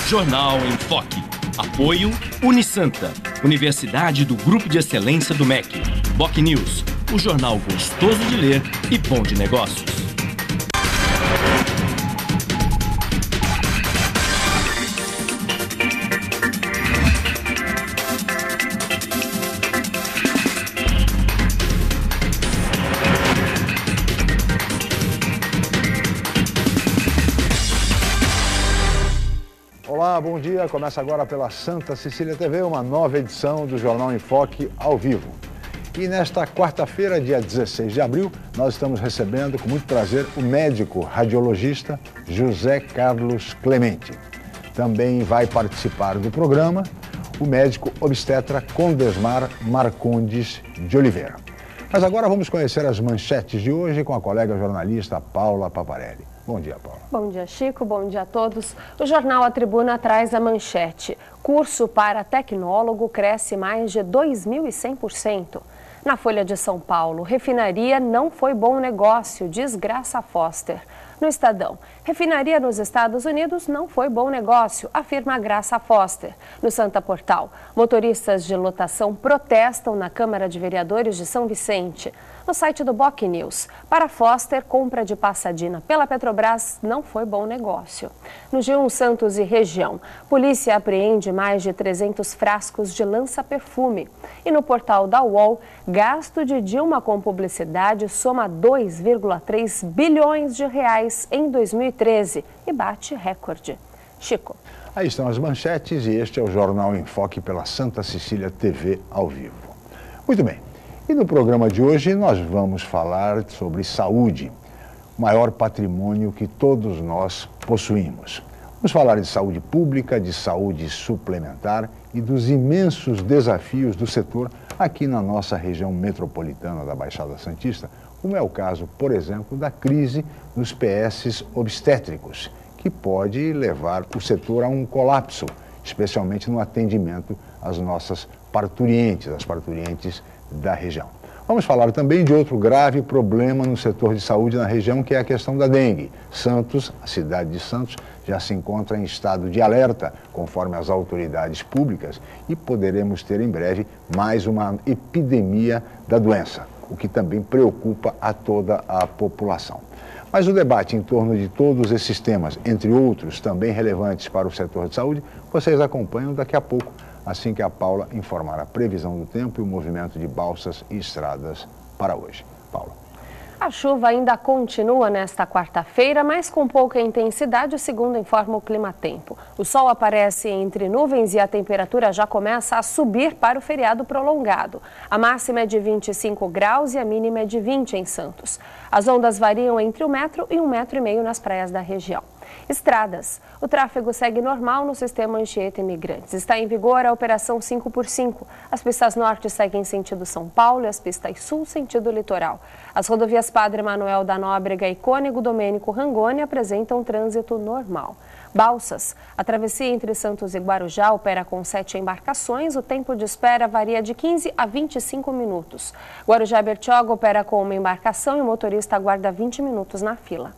Jornal em Foque. Apoio Unisanta, Universidade do Grupo de Excelência do MEC. Boc News, o jornal gostoso de ler e bom de negócios. Olá, bom dia. Começa agora pela Santa Cecília TV, uma nova edição do Jornal em Foque ao vivo. E nesta quarta-feira, dia 16 de abril, nós estamos recebendo com muito prazer o médico radiologista José Carlos Clemente. Também vai participar do programa o médico obstetra Condesmar Marcondes de Oliveira. Mas agora vamos conhecer as manchetes de hoje com a colega jornalista Paula Paparelli. Bom dia, Paula. Bom dia, Chico. Bom dia a todos. O jornal A Tribuna traz a manchete. Curso para tecnólogo cresce mais de 2.100%. Na Folha de São Paulo, refinaria não foi bom negócio, diz Graça Foster. No Estadão, refinaria nos Estados Unidos não foi bom negócio, afirma Graça Foster. No Santa Portal, motoristas de lotação protestam na Câmara de Vereadores de São Vicente. No site do Boc News, para Foster, compra de Passadina pela Petrobras não foi bom negócio. No G1 Santos e região, polícia apreende mais de 300 frascos de lança-perfume. E no portal da UOL, gasto de Dilma com publicidade soma 2,3 bilhões de reais em 2013 e bate recorde. Chico. Aí estão as manchetes e este é o Jornal em Foque pela Santa Cecília TV ao vivo. Muito bem. E no programa de hoje nós vamos falar sobre saúde, o maior patrimônio que todos nós possuímos. Vamos falar de saúde pública, de saúde suplementar e dos imensos desafios do setor aqui na nossa região metropolitana da Baixada Santista, como é o caso, por exemplo, da crise nos PS obstétricos, que pode levar o setor a um colapso, especialmente no atendimento às nossas parturientes, as parturientes da região. Vamos falar também de outro grave problema no setor de saúde na região, que é a questão da dengue. Santos, a cidade de Santos, já se encontra em estado de alerta, conforme as autoridades públicas, e poderemos ter em breve mais uma epidemia da doença, o que também preocupa a toda a população. Mas o debate em torno de todos esses temas, entre outros também relevantes para o setor de saúde, vocês acompanham daqui a pouco, assim que a Paula informar a previsão do tempo e o movimento de balsas e estradas para hoje. Paula. A chuva ainda continua nesta quarta-feira, mas com pouca intensidade, segundo informa o Climatempo. O sol aparece entre nuvens e a temperatura já começa a subir para o feriado prolongado. A máxima é de 25 graus e a mínima é de 20 em Santos. As ondas variam entre 1 metro e 1,5 metro nas praias da região. Estradas. O tráfego segue normal no sistema Anchieta Imigrantes. Está em vigor a operação 5x5. As pistas norte seguem sentido São Paulo e as pistas sul sentido litoral. As rodovias Padre Manuel da Nóbrega e Cônego Domênico Rangoni apresentam trânsito normal. Balsas. A travessia entre Santos e Guarujá opera com 7 embarcações. O tempo de espera varia de 15 a 25 minutos. Guarujá-Bertioga opera com uma embarcação e o motorista aguarda 20 minutos na fila.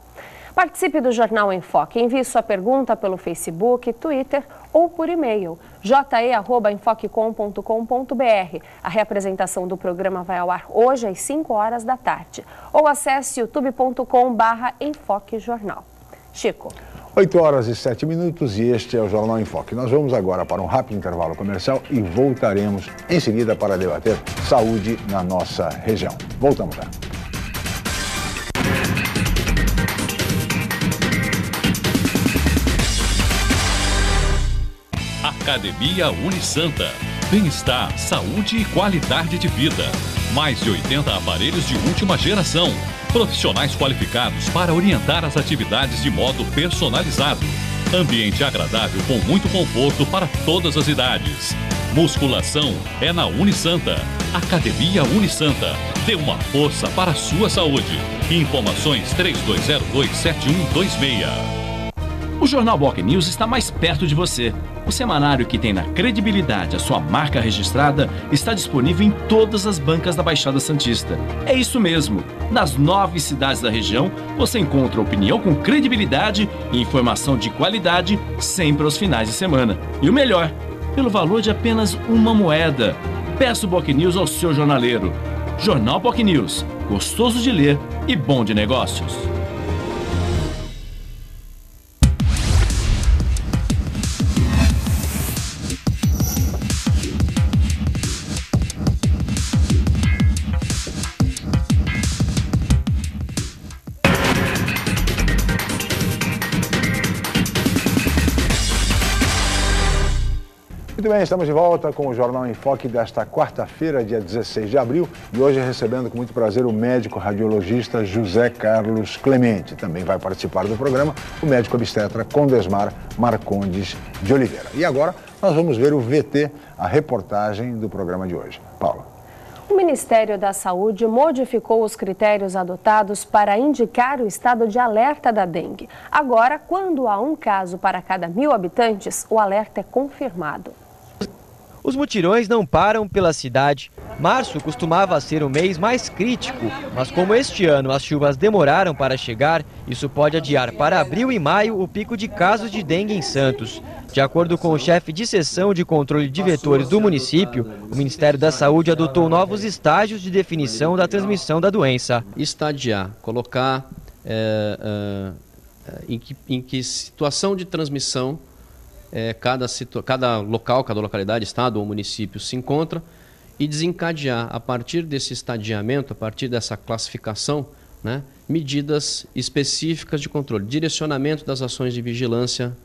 Participe do Jornal em Foque. Envie sua pergunta pelo Facebook, Twitter ou por e-mail je@enfoquecom.com.br. A reapresentação do programa vai ao ar hoje às 5 horas da tarde. Ou acesse youtube.com/enfoquejornal. Chico. 8 horas e 7 minutos e este é o Jornal em Foque. Nós vamos agora para um rápido intervalo comercial e voltaremos em seguida para debater saúde na nossa região. Voltamos já. Academia Unisanta. Bem-estar, saúde e qualidade de vida. Mais de 80 aparelhos de última geração. Profissionais qualificados para orientar as atividades de modo personalizado. Ambiente agradável com muito conforto para todas as idades. Musculação é na Unisanta. Academia Unisanta. Dê uma força para a sua saúde. Informações 3202-7126. O Jornal Boc News está mais perto de você. O semanário que tem na credibilidade a sua marca registrada está disponível em todas as bancas da Baixada Santista. É isso mesmo. Nas 9 cidades da região, você encontra opinião com credibilidade e informação de qualidade sempre aos finais de semana. E o melhor, pelo valor de apenas uma moeda. Peça o Boc News ao seu jornaleiro. Jornal Boc News. Gostoso de ler e bom de negócios. Muito bem, estamos de volta com o Jornal em Foque desta quarta-feira, dia 16 de abril, e hoje recebendo com muito prazer o médico radiologista José Carlos Clemente. Também vai participar do programa o médico obstetra Condesmar Marcondes de Oliveira. E agora nós vamos ver o VT, a reportagem do programa de hoje. Paula. O Ministério da Saúde modificou os critérios adotados para indicar o estado de alerta da dengue. Agora, quando há um caso para cada 1.000 habitantes, o alerta é confirmado. Os mutirões não param pela cidade. Março costumava ser o mês mais crítico, mas como este ano as chuvas demoraram para chegar, isso pode adiar para abril e maio o pico de casos de dengue em Santos. De acordo com o chefe de seção de controle de vetores do município, o Ministério da Saúde adotou novos estágios de definição da transmissão da doença. Estadiar, colocar em que situação de transmissão cada local, cada localidade, estado ou município se encontra e desencadear, a partir desse estadiamento, a partir dessa classificação, né, medidas específicas de controle, direcionamento das ações de vigilância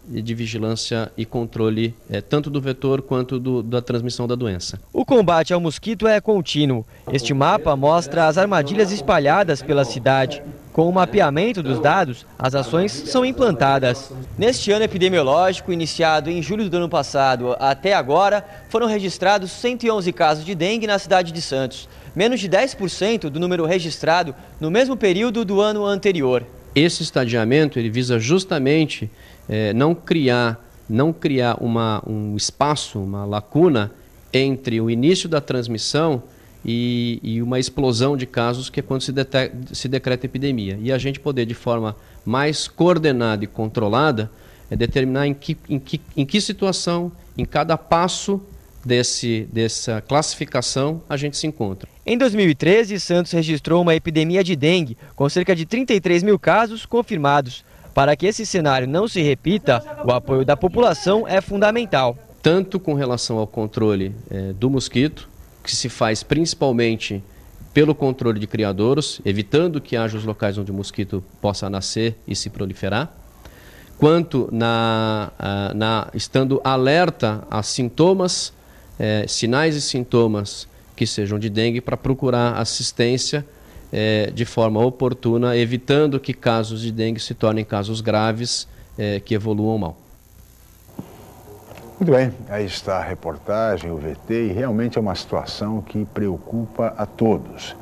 e controle tanto do vetor quanto da transmissão da doença. O combate ao mosquito é contínuo. Este mapa mostra as armadilhas espalhadas pela cidade. Com o mapeamento dos dados, as ações são implantadas. Neste ano epidemiológico, iniciado em julho do ano passado até agora, foram registrados 111 casos de dengue na cidade de Santos. Menos de 10% do número registrado no mesmo período do ano anterior. Esse estadiamento ele visa justamente não criar um espaço, uma lacuna entre o início da transmissão e uma explosão de casos, que é quando se decreta epidemia. E a gente poder, de forma mais coordenada e controlada, determinar em que situação, em cada passo dessa classificação a gente se encontra. Em 2013, Santos registrou uma epidemia de dengue, com cerca de 33 mil casos confirmados. Para que esse cenário não se repita, o apoio da população é fundamental. Tanto com relação ao controle do mosquito, que se faz principalmente pelo controle de criadouros, evitando que haja os locais onde o mosquito possa nascer e se proliferar, quanto estando alerta a sintomas, sinais e sintomas que sejam de dengue, para procurar assistência de forma oportuna, evitando que casos de dengue se tornem casos graves que evoluam mal. Muito bem, aí está a reportagem, o VT, e realmente é uma situação que preocupa a todos.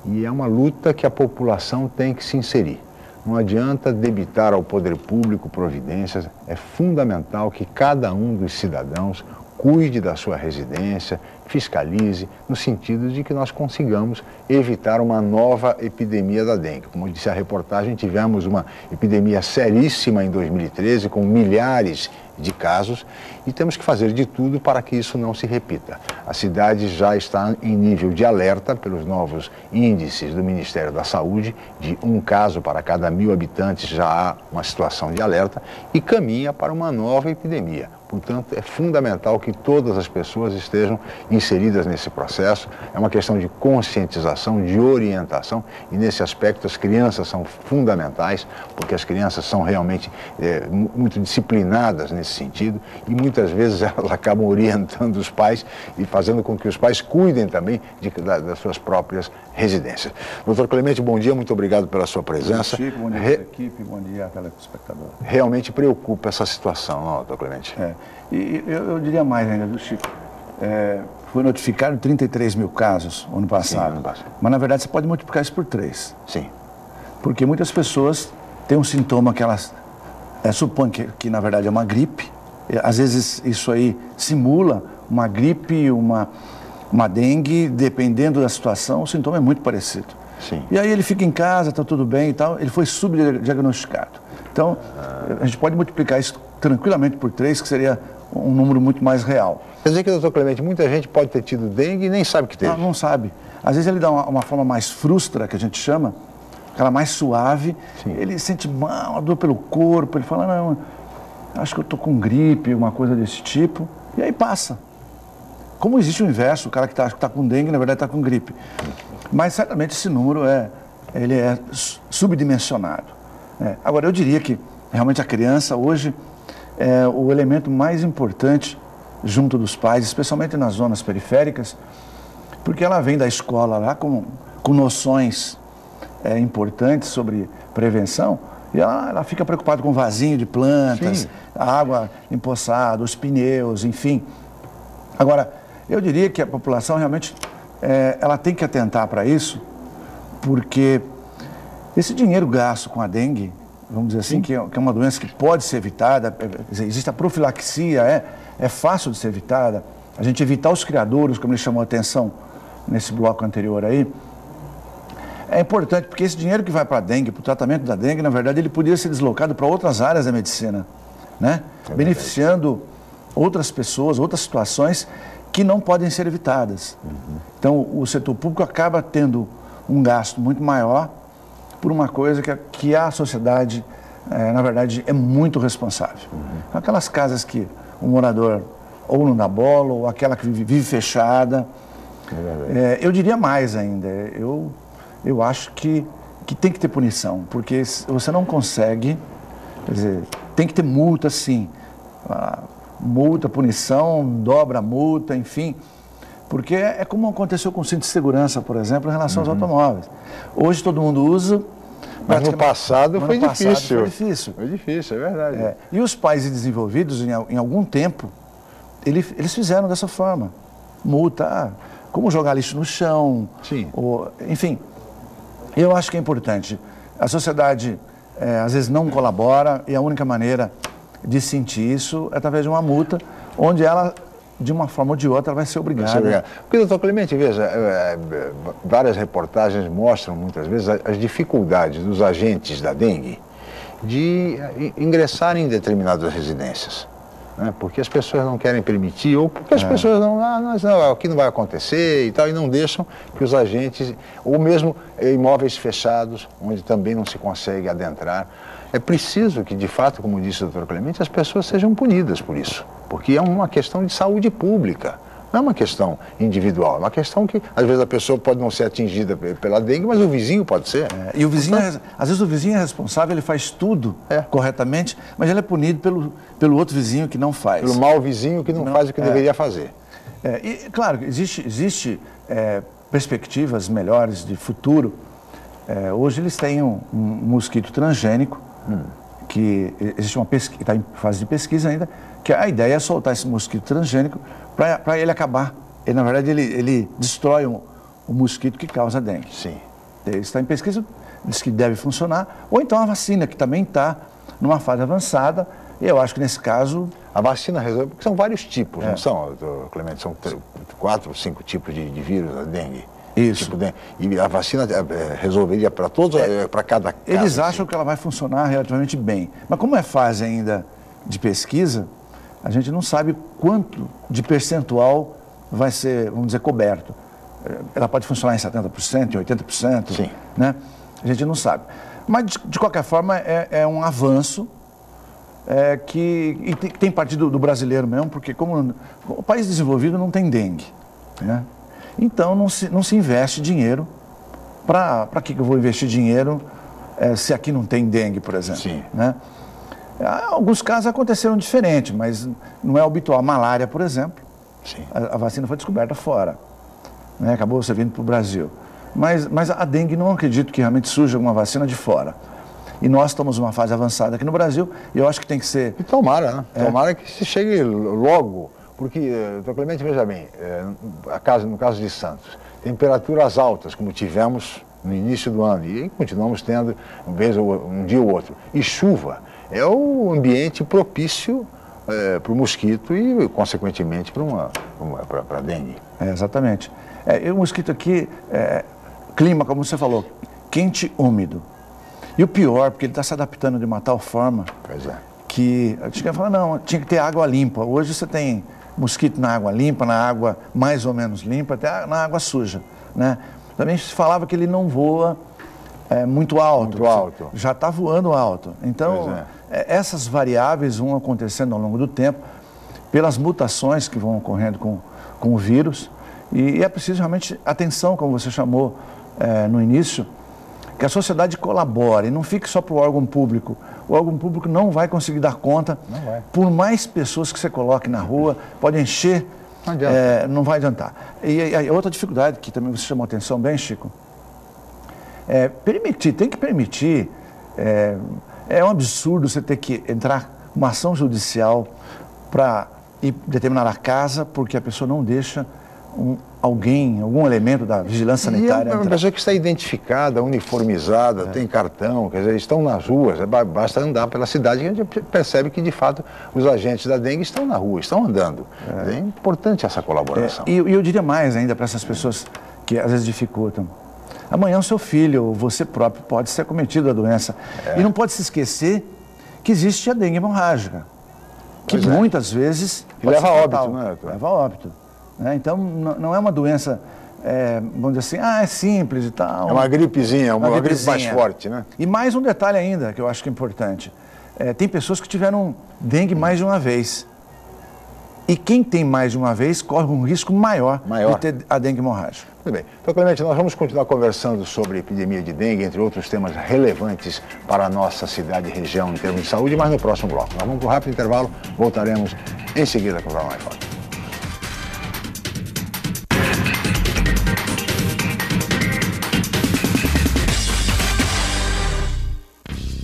E é uma luta que a população tem que se inserir. Não adianta debitar ao poder público providências, é fundamental que cada um dos cidadãos cuide da sua residência, fiscalize, no sentido de que nós consigamos evitar uma nova epidemia da dengue. Como disse a reportagem, tivemos uma epidemia seríssima em 2013, com milhares de casos, e temos que fazer de tudo para que isso não se repita. A cidade já está em nível de alerta pelos novos índices do Ministério da Saúde, de um caso para cada 1.000 habitantes já há uma situação de alerta, e caminha para uma nova epidemia. Portanto, é fundamental que todas as pessoas estejam inseridas nesse processo. É uma questão de conscientização, de orientação, e nesse aspecto as crianças são fundamentais, porque as crianças são realmente muito disciplinadas nesse sentido, e muitas vezes elas acabam orientando os pais e fazendo com que os pais cuidem também das suas próprias residências. Doutor Clemente, bom dia, muito obrigado pela sua presença. Chico, bom dia à equipe, bom dia a telespectador. Realmente preocupa essa situação, não, doutor Clemente? E eu diria mais ainda, viu, Chico? Foi notificado 33 mil casos ano passado. Sim, ano passado. Mas, na verdade, você pode multiplicar isso por 3. Sim. Porque muitas pessoas têm um sintoma que elas supõe que na verdade é uma gripe. Às vezes isso aí simula uma gripe, uma dengue, dependendo da situação, o sintoma é muito parecido. Sim. E aí ele fica em casa, está tudo bem e tal, ele foi subdiagnosticado. Então, a gente pode multiplicar isso tranquilamente por 3, que seria um número muito mais real. Quer dizer que, doutor Clemente, muita gente pode ter tido dengue e nem sabe que teve. Não sabe. Às vezes ele dá uma forma mais frustra, que a gente chama, aquela mais suave. Sim. Ele sente mal, dor pelo corpo, ele fala, não, acho que eu estou com gripe, uma coisa desse tipo, e aí passa. Como existe o inverso, o cara que está com dengue, na verdade está com gripe. Mas certamente esse número ele é subdimensionado. Agora, eu diria que realmente a criança hoje é o elemento mais importante junto dos pais, especialmente nas zonas periféricas, porque ela vem da escola lá com noções importantes sobre prevenção, e ela fica preocupada com o vasinho de plantas, Sim. a água empoçada, os pneus, enfim. Agora, eu diria que a população realmente ela tem que atentar para isso, porque esse dinheiro gasto com a dengue, vamos dizer assim, que é uma doença que pode ser evitada, existe a profilaxia, é fácil de ser evitada, a gente evitar os criadouros, como ele chamou a atenção nesse bloco anterior aí, é importante, porque esse dinheiro que vai para a dengue, para o tratamento da dengue, na verdade, ele poderia ser deslocado para outras áreas da medicina, né? Beneficiando outras pessoas, outras situações que não podem ser evitadas. Então, o setor público acaba tendo um gasto muito maior por uma coisa que a sociedade, na verdade, é muito responsável. Aquelas casas que o morador ou não dá bola, ou aquela que vive fechada. Eu diria mais ainda, eu acho que tem que ter punição, porque você não consegue, quer dizer, tem que ter multa sim, multa, punição, dobra a multa, enfim, porque é como aconteceu com o cinto de segurança, por exemplo, em relação aos automóveis. Hoje todo mundo usa. Mas no passado foi difícil. Foi difícil, é verdade. E os países desenvolvidos, em algum tempo, eles fizeram dessa forma. Multa, como jogar lixo no chão, Sim. Enfim. Eu acho que é importante. A sociedade, às vezes, não colabora e a única maneira de sentir isso é através de uma multa, onde ela, de uma forma ou de outra, vai ser obrigada. Porque, doutor Clemente, veja, várias reportagens mostram, muitas vezes, as dificuldades dos agentes da dengue de ingressarem em determinadas residências. Né? Porque as pessoas não querem permitir, ou porque as pessoas não, aqui não vai acontecer e tal, e não deixam que os agentes, ou mesmo imóveis fechados, onde também não se consegue adentrar. É preciso que, de fato, como disse o doutor Clemente, as pessoas sejam punidas por isso, porque é uma questão de saúde pública, não é uma questão individual, é uma questão que, às vezes, a pessoa pode não ser atingida pela dengue, mas o vizinho pode ser. E o vizinho, às vezes o vizinho é responsável, ele faz tudo corretamente, mas ele é punido pelo outro vizinho que não faz. Pelo mau vizinho que não faz o que deveria fazer. E, claro, existe perspectivas melhores de futuro. Hoje eles têm um mosquito transgênico, que existe uma pesquisa, está em fase de pesquisa ainda, que a ideia é soltar esse mosquito transgênico para ele acabar. Na verdade, ele destrói o mosquito que causa dengue. Sim. Ele está em pesquisa, diz que deve funcionar, ou então a vacina, que também está numa fase avançada. Eu acho que nesse caso... A vacina resolve, porque são vários tipos, não são, doutor Clemente? São 4 ou 5 tipos de vírus da dengue. Isso. Tipo, e a vacina resolveria para todos, para cada caso? Eles acham que ela vai funcionar relativamente bem. Mas como é fase ainda de pesquisa, a gente não sabe quanto de percentual vai ser, vamos dizer, coberto. Ela pode funcionar em 70%, em 80%, Sim. Né? A gente não sabe. Mas, de qualquer forma, é um avanço que tem partido do brasileiro mesmo, porque como o país desenvolvido não tem dengue, né? Então não se investe dinheiro. Para que eu vou investir dinheiro se aqui não tem dengue, por exemplo? Sim. Né? Alguns casos aconteceram diferente, mas não é habitual. A malária, por exemplo, Sim. A vacina foi descoberta fora, né? Acabou servindo para o Brasil. Mas a dengue não acredito que realmente surja alguma vacina de fora. E nós estamos numa fase avançada aqui no Brasil, e eu acho que tem que ser... E tomara, né? Tomara que se chegue logo. Porque, doutor Clemente, veja bem, no caso de Santos, temperaturas altas, como tivemos no início do ano, e continuamos tendo um dia ou outro, e chuva, é o ambiente propício para o mosquito e, consequentemente, para a dengue. Exatamente. O mosquito aqui, clima, como você falou, quente, úmido. E o pior, porque ele está se adaptando de uma tal forma que a gente fala, não, tinha que ter água limpa. Hoje você tem mosquito na água limpa, na água mais ou menos limpa, até na água suja, né? Também se falava que ele não voa muito alto. Muito alto. Já está voando alto. Então, essas variáveis vão acontecendo ao longo do tempo, pelas mutações que vão ocorrendo com o vírus. E é preciso realmente atenção, como você chamou no início, que a sociedade colabore, não fique só para o órgão público. O órgão público não vai conseguir dar conta, por mais pessoas que você coloque na rua, pode encher, não vai adiantar. E a outra dificuldade, que também você chamou atenção bem, Chico, tem que permitir, é um absurdo você ter que entrar uma ação judicial para ir determinar a casa, porque a pessoa não deixa algum elemento da vigilância sanitária. E é uma pessoa que está identificada, uniformizada, tem cartão, quer dizer, estão nas ruas, basta andar pela cidade que a gente percebe que, de fato, os agentes da dengue estão na rua, estão andando. É importante essa colaboração. E eu diria mais ainda para essas pessoas que às vezes dificultam. Amanhã o seu filho ou você próprio pode ser acometido da doença. E não pode se esquecer que existe a dengue hemorrágica, que muitas vezes leva a óbito, né? Leva a óbito. Então, não é uma doença, vamos dizer assim, é simples e tal. É uma gripezinha, uma gripe mais forte, né? E mais um detalhe ainda, que eu acho que é importante. Tem pessoas que tiveram dengue mais de uma vez. E quem tem mais de uma vez corre um risco maior de ter a dengue hemorrágica. Muito bem. Então, Clemente, nós vamos continuar conversando sobre a epidemia de dengue, entre outros temas relevantes para a nossa cidade e região em termos de saúde, mas no próximo bloco. Nós vamos para um rápido intervalo, voltaremos em seguida com o Jornal em Foque.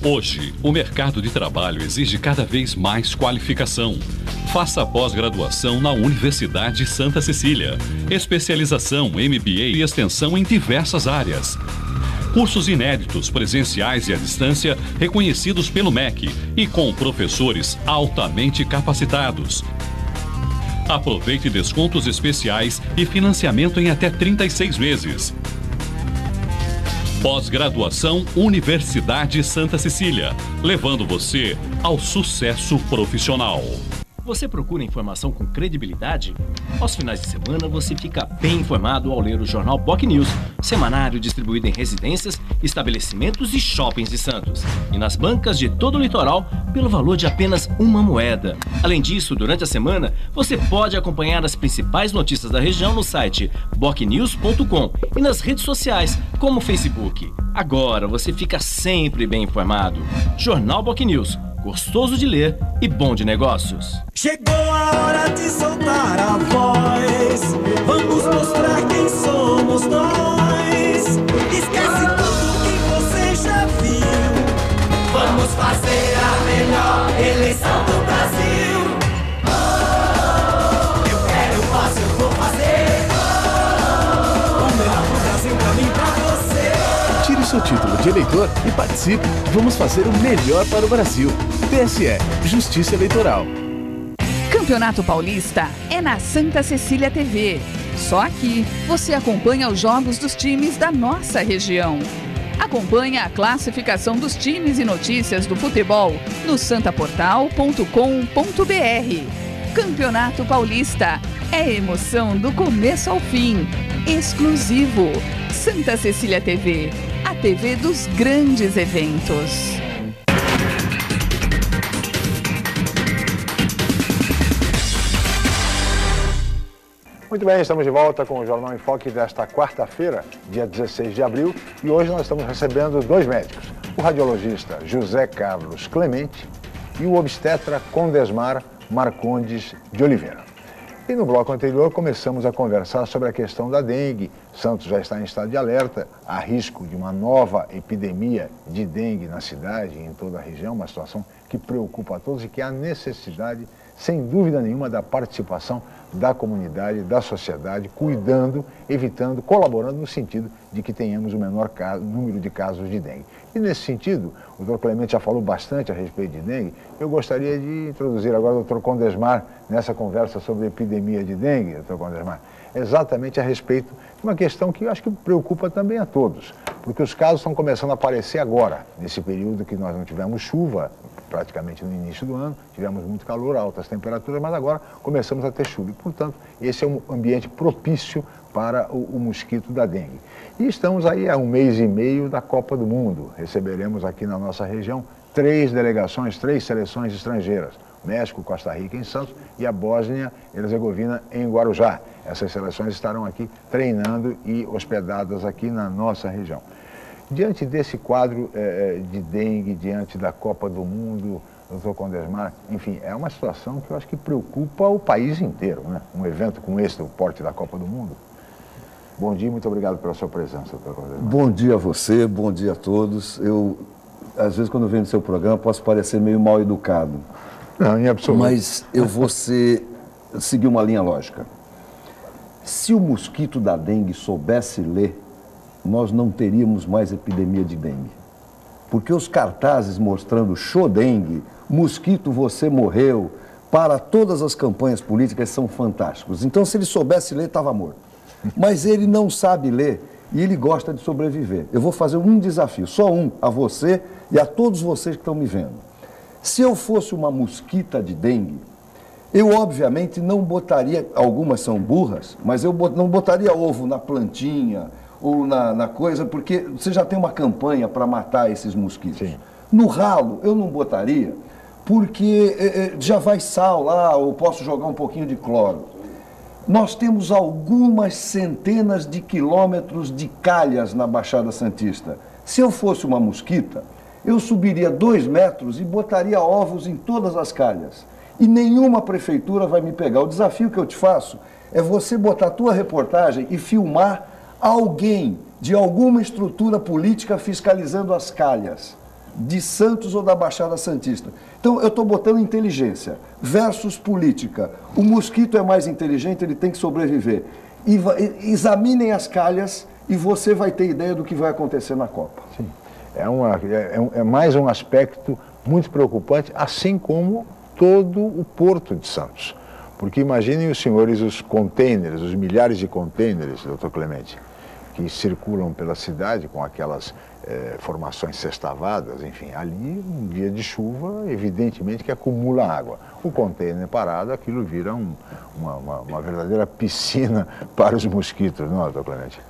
Hoje, o mercado de trabalho exige cada vez mais qualificação. Faça a pós-graduação na Universidade Santa Cecília. Especialização, MBA e extensão em diversas áreas. Cursos inéditos, presenciais e à distância, reconhecidos pelo MEC e com professores altamente capacitados. Aproveite descontos especiais e financiamento em até 36 meses. Pós-graduação Universidade Santa Cecília, levando você ao sucesso profissional. Você procura informação com credibilidade? Aos finais de semana você fica bem informado ao ler o jornal BOC News, semanário distribuído em residências, estabelecimentos e shoppings de Santos. E nas bancas de todo o litoral, pelo valor de apenas uma moeda. Além disso, durante a semana, você pode acompanhar as principais notícias da região no site bocnews.com e nas redes sociais, como o Facebook. Agora você fica sempre bem informado. Jornal BOC News. Gostoso de ler e bom de negócios. Chegou a hora de soltar a voz. Vamos mostrar quem somos nós. Esquece tudo que você já viu. Vamos fazer a melhor eleição do Brasil. Eu quero, eu posso, eu vou fazer. O melhor do Brasil pra mim, pra você. Tire seu título de eleitor e participe. Vamos fazer o melhor para o Brasil. TSE, Justiça Eleitoral. Campeonato Paulista é na Santa Cecília TV. Só aqui você acompanha os jogos dos times da nossa região. Acompanhe a classificação dos times e notícias do futebol no santaportal.com.br. Campeonato Paulista é emoção do começo ao fim. Exclusivo. Santa Cecília TV, a TV dos grandes eventos. Muito bem, estamos de volta com o Jornal em Foque desta quarta-feira, dia 16 de abril, e hoje nós estamos recebendo dois médicos, o radiologista José Carlos Clemente e o obstetra Condesmar Marcondes de Oliveira. E no bloco anterior começamos a conversar sobre a questão da dengue. Santos já está em estado de alerta, há risco de uma nova epidemia de dengue na cidade e em toda a região, uma situação que preocupa a todos e que há necessidade, sem dúvida nenhuma, da participação da comunidade, da sociedade, cuidando, evitando, colaborando no sentido de que tenhamos o menor número de casos de dengue. E nesse sentido, o Dr. Clemente já falou bastante a respeito de dengue, eu gostaria de introduzir agora o Dr. Condesmar nessa conversa sobre a epidemia de dengue, Dr. Condesmar, exatamente a respeito de uma questão que eu acho que preocupa também a todos, porque os casos estão começando a aparecer agora, nesse período que nós não tivemos chuva, praticamente no início do ano, tivemos muito calor, altas temperaturas, mas agora começamos a ter chuva. E, portanto, esse é um ambiente propício para o mosquito da dengue. E estamos aí há 1 mês e meio da Copa do Mundo. Receberemos aqui na nossa região 3 delegações, 3 seleções estrangeiras. México, Costa Rica em Santos e a Bósnia e Herzegovina em Guarujá. Essas seleções estarão aqui treinando e hospedadas aqui na nossa região. Diante desse quadro de dengue, diante da Copa do Mundo, doutor Condesmar, enfim, é uma situação que eu acho que preocupa o país inteiro, né? Um evento como esse, o porte da Copa do Mundo. Bom dia e muito obrigado pela sua presença, doutor Condesmar. Bom dia a você, bom dia a todos. Eu, às vezes, quando eu venho no seu programa, posso parecer meio mal educado. Não, em absoluto. Mas eu vou seguir uma linha lógica. Se o mosquito da dengue soubesse ler, nós não teríamos mais epidemia de dengue. Porque os cartazes mostrando show dengue, mosquito você morreu, para todas as campanhas políticas são fantásticos. Então, se ele soubesse ler, estava morto. Mas ele não sabe ler e ele gosta de sobreviver. Eu vou fazer um desafio, só um, a você e a todos vocês que estão me vendo. Se eu fosse uma mosquita de dengue, eu obviamente não botaria, algumas são burras, mas eu não botaria ovo na plantinha, ou na coisa, porque você já tem uma campanha para matar esses mosquitos. Sim. No ralo, eu não botaria, porque já vai sal lá, ou posso jogar um pouquinho de cloro. Nós temos algumas centenas de quilômetros de calhas na Baixada Santista. Se eu fosse uma mosquita, eu subiria 2 metros e botaria ovos em todas as calhas. E nenhuma prefeitura vai me pegar. O desafio que eu te faço é você botar a tua reportagem e filmar alguém de alguma estrutura política fiscalizando as calhas, de Santos ou da Baixada Santista. Então, eu estou botando inteligência versus política. O mosquito é mais inteligente, ele tem que sobreviver. Examinem as calhas e você vai ter ideia do que vai acontecer na Copa. Sim. É mais um aspecto muito preocupante, assim como todo o Porto de Santos. Porque imaginem os senhores os containers, os milhares de containers, doutor Clemente, que circulam pela cidade com aquelas formações sextavadas, enfim, ali, um dia de chuva, evidentemente que acumula água. O container parado, aquilo vira uma verdadeira piscina para os mosquitos, não é, doutor Clemente?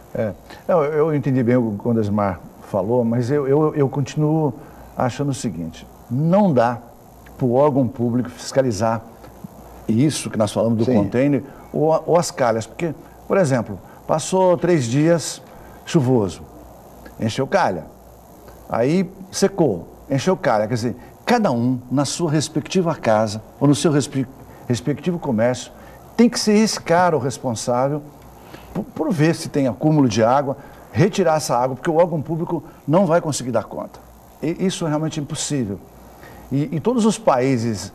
Eu entendi bem o que o Condesmar falou, mas eu continuo achando o seguinte, não dá para o órgão público fiscalizar isso que nós falamos do container ou as calhas, porque, por exemplo, passou 3 dias chuvoso, encheu calha, aí secou, encheu calha, quer dizer, cada um na sua respectiva casa ou no seu respectivo comércio tem que ser esse cara o responsável por ver se tem acúmulo de água, retirar essa água, porque o órgão público não vai conseguir dar conta. E isso é realmente impossível. E todos os países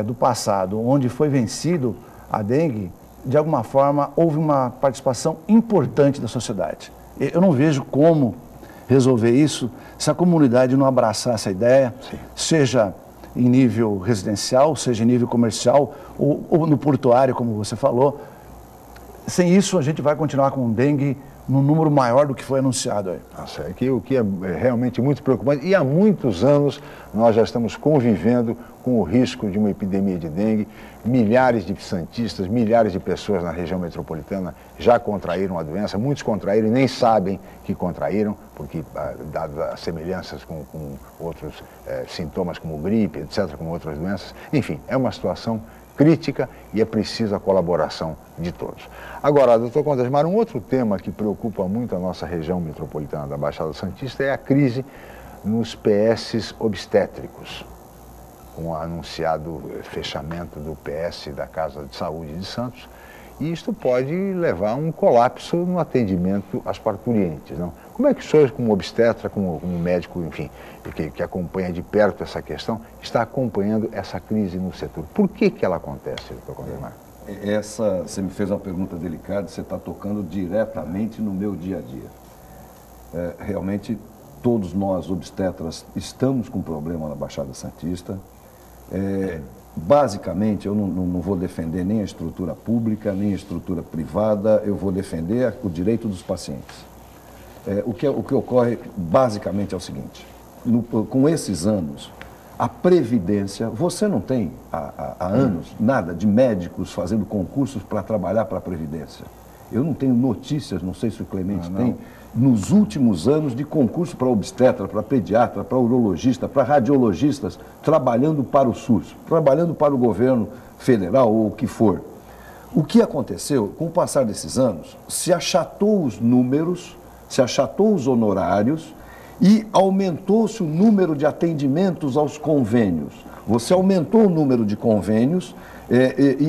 do passado onde foi vencido a dengue, de alguma forma, houve uma participação importante da sociedade. Eu não vejo como resolver isso se a comunidade não abraçar essa ideia, seja em nível residencial, seja em nível comercial ou no portuário, como você falou. Sem isso, a gente vai continuar com dengue num número maior do que foi anunciado aí. Nossa, o que é realmente muito preocupante. E há muitos anos nós já estamos convivendo com o risco de uma epidemia de dengue. Milhares de santistas, milhares de pessoas na região metropolitana já contraíram a doença. Muitos contraíram e nem sabem que contraíram, porque, dadas as semelhanças com outros sintomas como gripe, etc., como outras doenças. Enfim, é uma situação crítica e é preciso a colaboração de todos. Agora, doutor Condesmar, um outro tema que preocupa muito a nossa região metropolitana da Baixada Santista é a crise nos PS obstétricos, com o anunciado fechamento do PS da Casa de Saúde de Santos E isto pode levar a um colapso no atendimento às parturientes, não? Como é que o senhor, como obstetra, como médico, enfim, que acompanha de perto essa questão, está acompanhando essa crise no setor? Por que ela acontece, doutor Condemar? Você me fez uma pergunta delicada, você está tocando diretamente no meu dia a dia. Realmente, todos nós, obstetras, estamos com problema na Baixada Santista. Basicamente, eu não vou defender nem a estrutura pública, nem a estrutura privada, eu vou defender o direito dos pacientes. O que ocorre, basicamente, é o seguinte, com esses anos, a Previdência, você não tem há anos nada de médicos fazendo concursos para trabalhar para a Previdência. Eu não tenho notícias, não sei se o Clemente tem, nos últimos anos de concurso para obstetra, para pediatra, para urologista, para radiologistas, trabalhando para o SUS, trabalhando para o governo federal ou o que for. O que aconteceu, com o passar desses anos, se achatou os números, se achatou os honorários e aumentou-se o número de atendimentos aos convênios. Você aumentou o número de convênios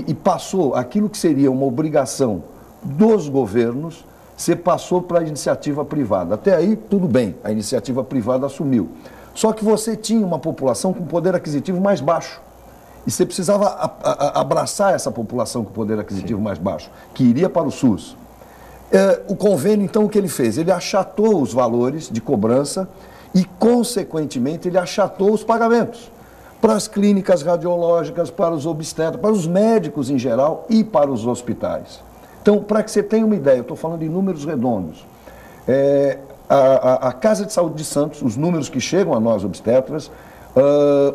e passou aquilo que seria uma obrigação dos governos, você passou para a iniciativa privada. Até aí, tudo bem, a iniciativa privada assumiu. Só que você tinha uma população com poder aquisitivo mais baixo. E você precisava abraçar essa população com poder aquisitivo mais baixo, que iria para o SUS. O convênio, então, o que ele fez? Ele achatou os valores de cobrança e, consequentemente, ele achatou os pagamentos para as clínicas radiológicas, para os obstetras, para os médicos em geral e para os hospitais. Então, para que você tenha uma ideia, eu estou falando em números redondos. A Casa de Saúde de Santos, os números que chegam a nós obstetras,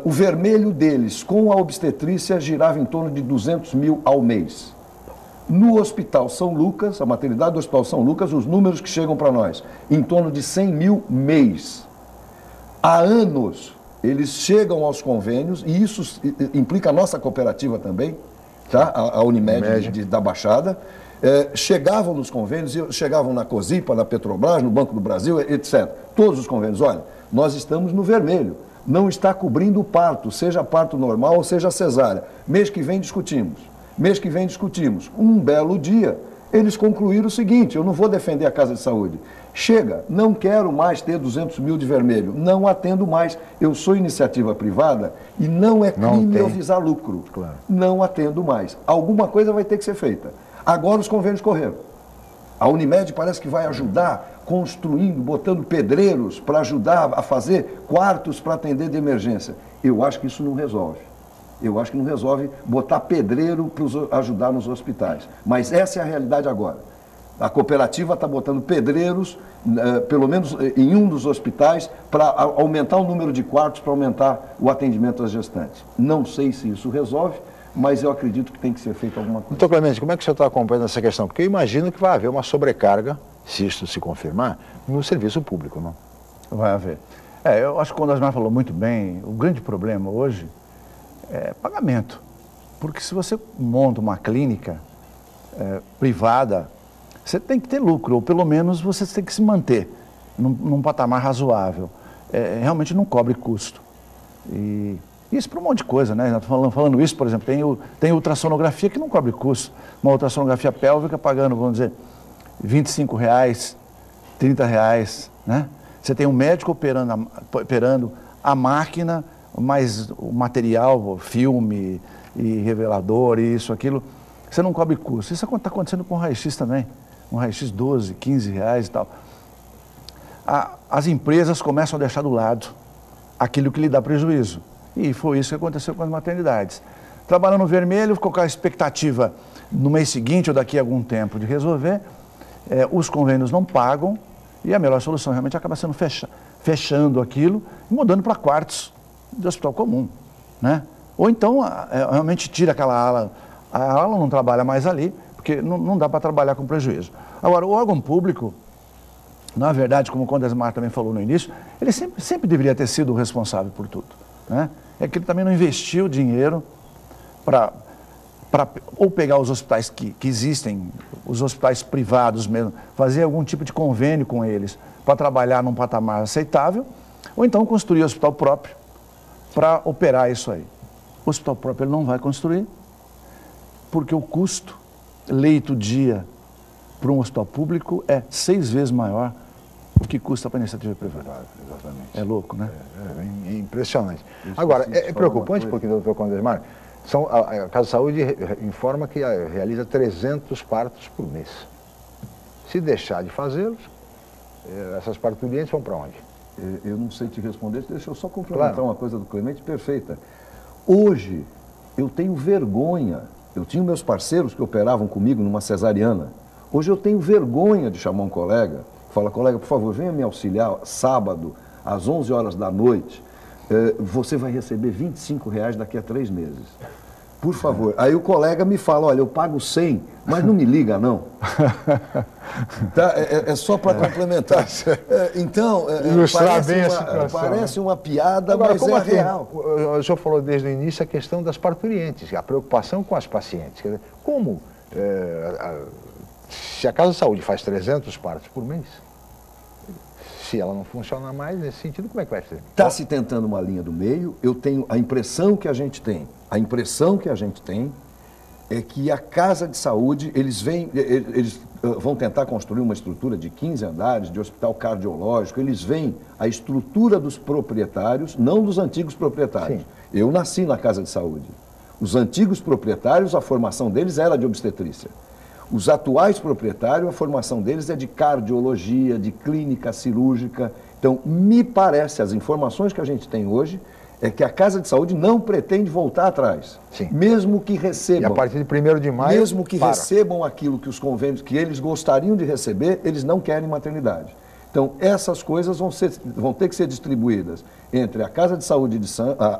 o vermelho deles com a obstetrícia girava em torno de 200 mil ao mês. No Hospital São Lucas, a maternidade do Hospital São Lucas, os números que chegam para nós, em torno de 100 mil mês. Há anos, eles chegam aos convênios, e isso implica a nossa cooperativa também, tá? A Unimed da Baixada, chegavam nos convênios, chegavam na COSIPA, na Petrobras, no Banco do Brasil, etc. Todos os convênios, olha, nós estamos no vermelho, não está cobrindo o parto, seja parto normal ou seja cesárea. Mês que vem discutimos. Um belo dia, eles concluíram o seguinte, eu não vou defender a Casa de Saúde. Chega, não quero mais ter 200 mil de vermelho, não atendo mais. Eu sou iniciativa privada e não é crime eu visar lucro. Claro. Não atendo mais. Alguma coisa vai ter que ser feita. Agora os convênios correram. A Unimed parece que vai ajudar construindo, botando pedreiros para ajudar a fazer quartos para atender de emergência. Eu acho que isso não resolve. Eu acho que não resolve botar pedreiro para ajudar nos hospitais. Mas essa é a realidade agora. A cooperativa está botando pedreiros, pelo menos em um dos hospitais, para aumentar o número de quartos, para aumentar o atendimento às gestantes. Não sei se isso resolve, mas eu acredito que tem que ser feito alguma coisa. Doutor Clemente, como é que o senhor está acompanhando essa questão? Porque eu imagino que vai haver uma sobrecarga, se isso se confirmar, no serviço público, não? Vai haver. Eu acho que o Condemar falou muito bem, o grande problema hoje é pagamento. Porque se você monta uma clínica privada, você tem que ter lucro, ou pelo menos você tem que se manter num patamar razoável. Realmente não cobre custo. E isso para um monte de coisa, né? Falando isso, por exemplo, tem ultrassonografia que não cobre custo. Uma ultrassonografia pélvica pagando, vamos dizer, R$25, R$30, né? Você tem um médico operando a máquina, mas o material, filme e revelador e isso, aquilo, você não cobre custo. Isso está acontecendo com o raio-x também. Um raio-x 12, R$15 e tal. As empresas começam a deixar do lado aquilo que lhe dá prejuízo. E foi isso que aconteceu com as maternidades. Trabalhando no vermelho, ficou com a expectativa no mês seguinte ou daqui a algum tempo de resolver, os convênios não pagam e a melhor solução realmente acaba sendo fechando aquilo e mudando para quartos de hospital comum, né? Ou então realmente tira aquela ala, a ala não trabalha mais ali, porque não dá para trabalhar com prejuízo. Agora, o órgão público, na verdade, como o Condesmar também falou no início, ele sempre deveria ter sido o responsável por tudo, né? É que ele também não investiu dinheiro para ou pegar os hospitais que existem, os hospitais privados mesmo, fazer algum tipo de convênio com eles para trabalhar num patamar aceitável, ou então construir hospital próprio para operar isso aí. O hospital próprio ele não vai construir, porque o custo leito dia para um hospital público é 6 vezes maior o que custa para a iniciativa privada. Exatamente. É louco, né? É impressionante. Agora, é preocupante porque, doutor Condesmar, a Casa de Saúde informa que realiza 300 partos por mês. Se deixar de fazê-los, essas parturientes vão para onde? Eu não sei te responder, deixa eu só complementar uma coisa do Clemente perfeita. Hoje, eu tenho vergonha, eu tinha meus parceiros que operavam comigo numa cesariana. Hoje eu tenho vergonha de chamar um colega, fala, colega, por favor, venha me auxiliar sábado, às 11 horas da noite, você vai receber R$25 daqui a 3 meses. Por favor. Aí o colega me fala, olha, eu pago 100, mas não me liga, não. Tá? É só para complementar. Então, parece uma piada, agora, mas é real. O senhor falou desde o início a questão das parturientes, a preocupação com as pacientes. Quer dizer, como, se a Casa de Saúde faz 300 partos por mês, se ela não funciona mais nesse sentido, como é que vai ser? Está se tentando uma linha do meio, eu tenho a impressão que a gente tem é que a Casa de Saúde, eles vão tentar construir uma estrutura de 15 andares, de hospital cardiológico, eles veem a estrutura dos proprietários, não dos antigos proprietários. Sim. Eu nasci na Casa de Saúde. Os antigos proprietários, a formação deles era de obstetrícia. Os atuais proprietários, a formação deles é de cardiologia, de clínica cirúrgica. Então, me parece, as informações que a gente tem hoje, é que a Casa de Saúde não pretende voltar atrás. Sim. Mesmo que recebam. E a partir de 1º de maio. Mesmo que recebam aquilo que os convênios, que eles gostariam de receber, eles não querem maternidade. Então, essas coisas vão ter que ser distribuídas entre a Casa de Saúde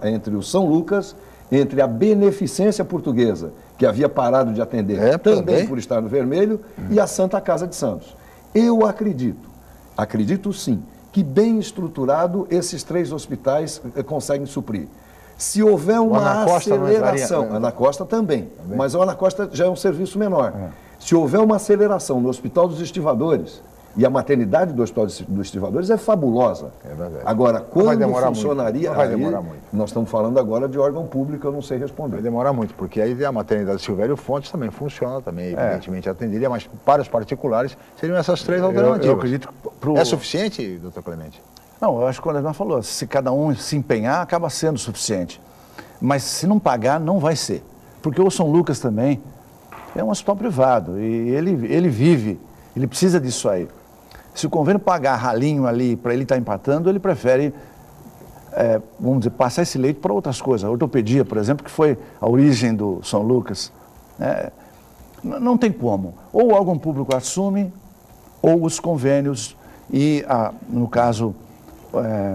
entre o São Lucas, entre a Beneficência Portuguesa, que havia parado de atender também por estar no vermelho, e a Santa Casa de Santos. Eu acredito sim, que bem estruturado esses 3 hospitais conseguem suprir. Se houver uma aceleração, a Ana Costa também, mas a Ana Costa já é um serviço menor. Se houver uma aceleração no Hospital dos Estivadores, e a maternidade do Hospital dos Estivadores é fabulosa. É verdade. Agora, quando funcionaria... Não vai demorar muito. Nós estamos falando agora de órgão público, eu não sei responder. Vai demorar muito, porque aí a maternidade Silvério Fontes também funciona, evidentemente atenderia, mas para os particulares seriam essas 3 alternativas. Eu acredito que É suficiente, doutor Clemente? Não, eu acho que o Condesmar falou, se cada um se empenhar, acaba sendo suficiente. Mas se não pagar, não vai ser. Porque o São Lucas também é um hospital privado e ele vive, ele precisa disso aí. Se o convênio pagar ralinho ali para ele estar empatando, ele prefere, vamos dizer, passar esse leito para outras coisas. A ortopedia, por exemplo, que foi a origem do São Lucas. Não tem como. Ou o órgão público assume, ou os convênios e, no caso,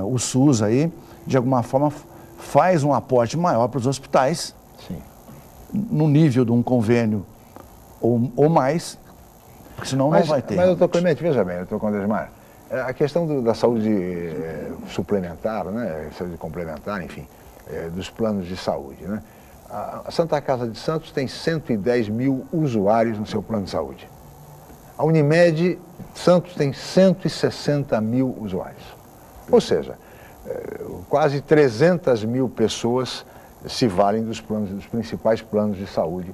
o SUS aí, de alguma forma, faz um aporte maior para os hospitais, sim, no nível de um convênio ou mais, porque senão não vai ter. Mas, doutor Clemente, veja bem, doutor Condesmar, a questão da saúde suplementar, né, saúde complementar, enfim, dos planos de saúde, né? A Santa Casa de Santos tem 110 mil usuários no seu plano de saúde. A Unimed Santos tem 160 mil usuários. Ou seja, quase 300 mil pessoas se valem dos principais planos de saúde.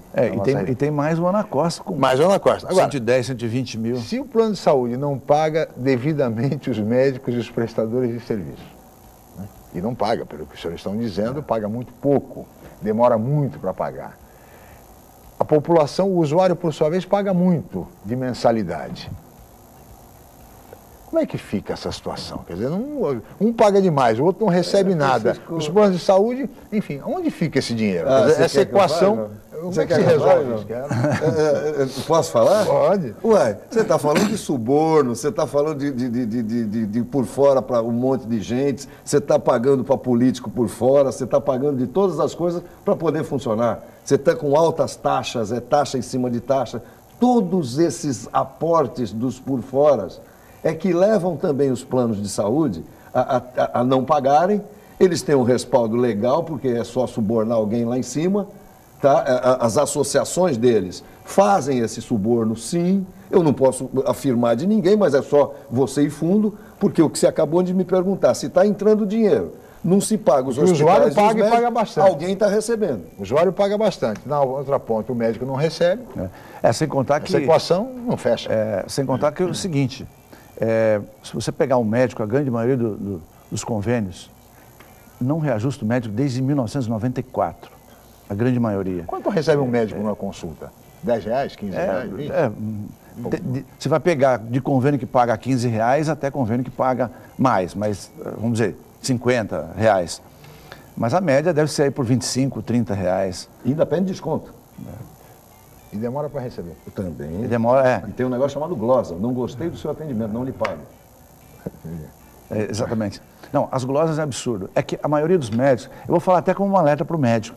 E tem mais o Ana Costa. Mais o Ana Costa. Agora, 110, 120 mil. Se o plano de saúde não paga devidamente os médicos e os prestadores de serviço, né? E não paga, pelo que os senhores estão dizendo, paga muito pouco, demora muito para pagar. A população, o usuário, por sua vez, paga muito de mensalidade. Como é que fica essa situação? Quer dizer, um paga demais, o outro não recebe nada. Os planos de saúde, enfim, onde fica esse dinheiro? Essa equação, como é que se resolve? Posso falar? Pode. Ué, você está falando de suborno, você está falando de por fora para um monte de gente, você está pagando para político por fora, você está pagando de todas as coisas para poder funcionar. Você está com altas taxas, taxa em cima de taxa. Todos esses aportes dos por foras é que levam também os planos de saúde a não pagarem. Eles têm um respaldo legal, porque é só subornar alguém lá em cima. Tá? As associações deles fazem esse suborno, sim. Eu não posso afirmar de ninguém, mas é só você e fundo, porque o que você acabou de me perguntar, se está entrando dinheiro Não se paga os O hospitais. usuário e os paga e médicos, paga bastante. Alguém está recebendo. O usuário paga bastante. Na outra ponta, o médico não recebe. Sem contar que... Essa equação não fecha. Sem contar que é o seguinte, se você pegar um médico, a grande maioria dos convênios, não reajusta o médico desde 1994. A grande maioria. Quanto recebe um médico numa consulta? R$10, R$15, 20? Você vai pegar de convênio que paga R$15 até convênio que paga mais, mas vamos dizer, R$50. Mas a média deve ser aí por R$25, R$30. E ainda pede desconto. E demora para receber. Também. E demora, E tem um negócio chamado glosa. Não gostei do seu atendimento, não lhe pago. Exatamente. Não, as glosas é absurdo. É que a maioria dos médicos, eu vou falar até como um alerta para o médico.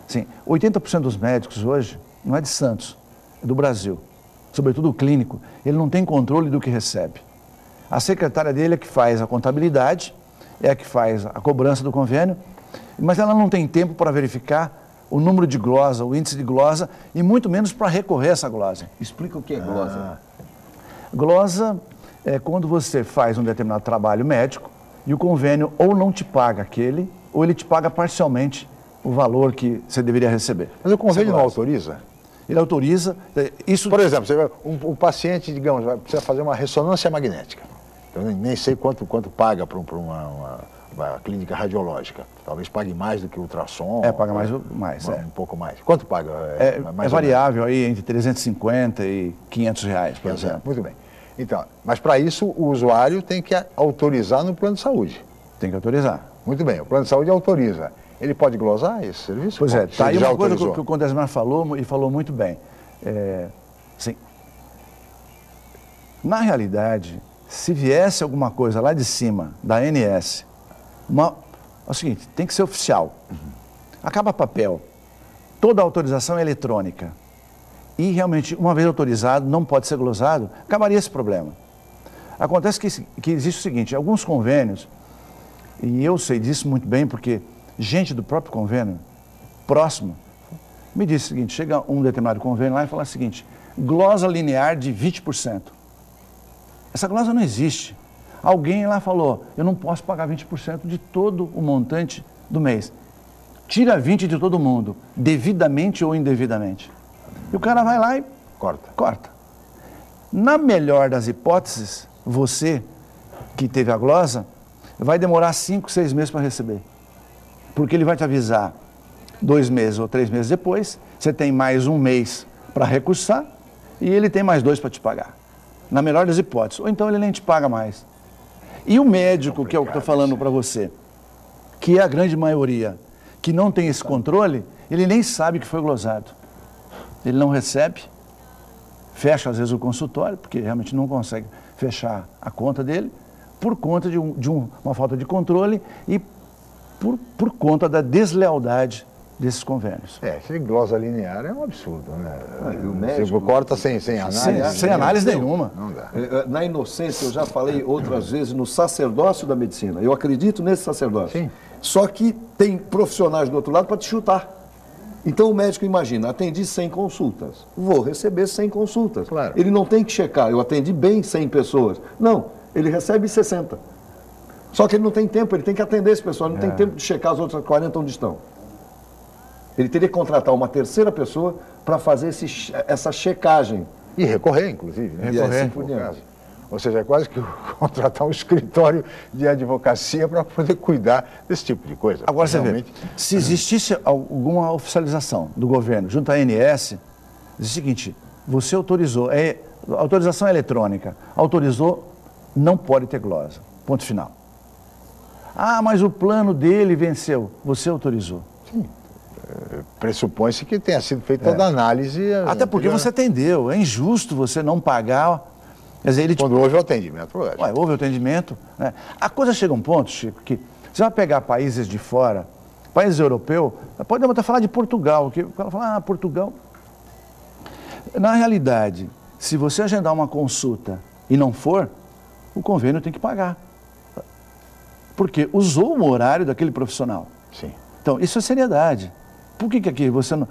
Assim, 80% dos médicos hoje não é de Santos, é do Brasil. Sobretudo o clínico, ele não tem controle do que recebe. A secretária dele é que faz a contabilidade, é a que faz a cobrança do convênio, mas ela não tem tempo para verificar o número de glosa, o índice de glosa, e muito menos para recorrer a essa glosa. Explica o que é glosa. Glosa é quando você faz um determinado trabalho médico e o convênio ou não te paga aquele, ou ele te paga parcialmente o valor que você deveria receber. Mas o convênio não autoriza? Ele autoriza. Isso... Por exemplo, um paciente, digamos, precisa fazer uma ressonância magnética. Eu nem sei quanto paga para uma clínica radiológica. Talvez pague mais do que o ultrassom. Paga mais. Um pouco mais. Quanto paga? É variável aí entre 350 e R$500, por exemplo. Muito bem. Então, mas para isso o usuário tem que autorizar no plano de saúde. Tem que autorizar. Muito bem, o plano de saúde autoriza. Ele pode glosar esse serviço? Pois é, tá aí uma coisa que o Condesmar falou e falou muito bem. Sim. Na realidade, se viesse alguma coisa lá de cima, da ANS, é o seguinte, tem que ser oficial. Acaba papel. Toda autorização é eletrônica. E realmente, uma vez autorizado, não pode ser glosado, acabaria esse problema. Acontece que existe o seguinte, alguns convênios, e eu sei disso muito bem, porque gente do próprio convênio, próximo, me disse o seguinte, chega um determinado convênio lá e fala o seguinte, glosa linear de 20%. Essa glosa não existe. Alguém lá falou, eu não posso pagar 20% de todo o montante do mês. Tira 20% de todo mundo, devidamente ou indevidamente. E o cara vai lá e corta. Na melhor das hipóteses, você que teve a glosa, vai demorar 5, 6 meses para receber. Porque ele vai te avisar 2 meses ou 3 meses depois, você tem mais 1 mês para recursar e ele tem mais 2 para te pagar. Na melhor das hipóteses. Ou então ele nem te paga mais. E o médico, que é o que eu estou falando para você, que é a grande maioria, que não tem esse controle, ele nem sabe que foi glosado. Ele não recebe, fecha às vezes o consultório, porque realmente não consegue fechar a conta dele, por conta de uma falta de controle e por conta da deslealdade desses convênios. Esse glosa linear é um absurdo, né? O médico você corta sem análise. Sem análise nenhuma. Não dá. Na inocência, eu já falei outras vezes no sacerdócio da medicina. Eu acredito nesse sacerdócio. Sim. Só que tem profissionais do outro lado para te chutar. Então o médico imagina, atendi 100 consultas, vou receber 100 consultas. Claro. Ele não tem que checar, eu atendi bem 100 pessoas. Não, ele recebe 60. Só que ele não tem tempo, ele tem que atender esse pessoal, ele não tem tempo de checar as outras 40 onde estão. Ele teria que contratar uma terceira pessoa para fazer essa checagem. E recorrer, inclusive. Né? Recorrer, assim por diante. Ou seja, é quase que contratar um escritório de advocacia para poder cuidar desse tipo de coisa. Agora você vê, se existisse alguma oficialização do governo junto à ANS, diz o seguinte, você autorizou, autorização eletrônica, autorizou, não pode ter glosa, ponto final. Ah, mas o plano dele venceu, você autorizou. Sim. Pressupõe-se que tenha sido feita toda a análise. Até porque você atendeu, é injusto você não pagar. Quer dizer, quando houve o atendimento, lógico. Houve o atendimento. Né? A coisa chega a um ponto, Chico, que você vai pegar países de fora, países europeus, pode até falar de Portugal, que o cara fala, Portugal. Na realidade, se você agendar uma consulta e não for, o convênio tem que pagar. Porque usou o horário daquele profissional. Sim. Então, isso é seriedade. Por que aqui você não...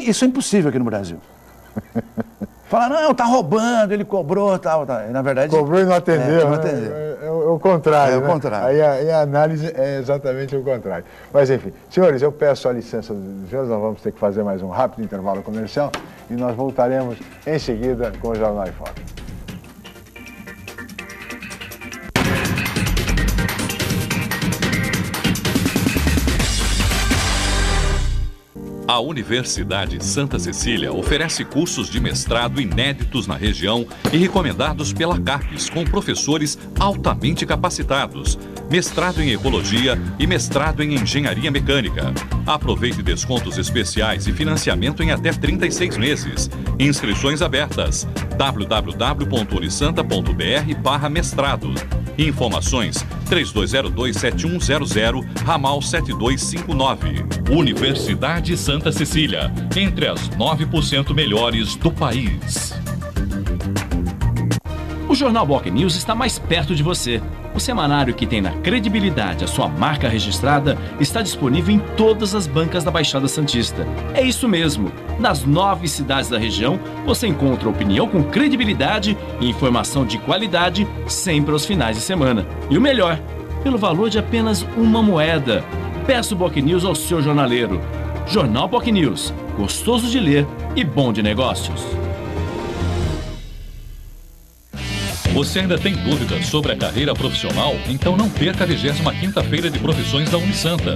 isso é impossível aqui no Brasil. Fala, não, tá roubando, ele cobrou, tal. Na verdade... Cobrou e não atendeu, não né? atendeu. É o contrário, É o né? contrário. Aí a análise é exatamente o contrário. Mas, enfim, senhores, eu peço a licença dos senhores, nós vamos ter que fazer mais um rápido intervalo comercial e nós voltaremos em seguida com o Jornal em Foco. A Universidade Santa Cecília oferece cursos de mestrado inéditos na região e recomendados pela CAPES, com professores altamente capacitados. Mestrado em Ecologia e mestrado em Engenharia Mecânica. Aproveite descontos especiais e financiamento em até 36 meses. Inscrições abertas. www.unisanta.br/mestrado. Informações 3202-7100, ramal 7259. Universidade Santa Cecília, entre as 9% melhores do país. O Jornal Boc News está mais perto de você. O semanário que tem na credibilidade a sua marca registrada está disponível em todas as bancas da Baixada Santista. É isso mesmo. Nas 9 cidades da região, você encontra opinião com credibilidade e informação de qualidade sempre aos finais de semana. E o melhor, pelo valor de apenas uma moeda. Peça o Boc News ao seu jornaleiro. Jornal Boc News, gostoso de ler e bom de negócios. Você ainda tem dúvidas sobre a carreira profissional? Então não perca a 25ª Feira de Profissões da Unisanta.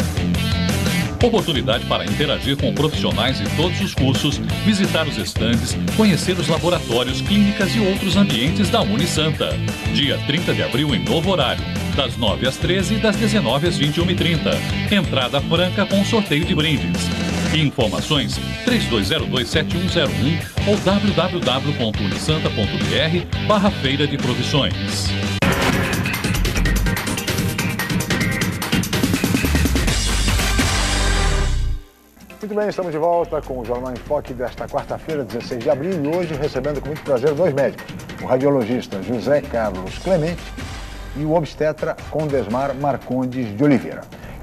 Oportunidade para interagir com profissionais de todos os cursos, visitar os estandes, conhecer os laboratórios, clínicas e outros ambientes da Unisanta. Dia 30 de abril em novo horário, das 9 às 13 e das 19 às 21h30. Entrada franca com sorteio de brindes. Informações 3202-7101 ou www.unisanta.br/Feira de Profissões. Muito bem, estamos de volta com o Jornal em Foque desta quarta-feira, 16 de abril, e hoje recebendo com muito prazer 2 médicos, o radiologista José Carlos Clemente e o obstetra Condesmar Marcondes de Oliveira.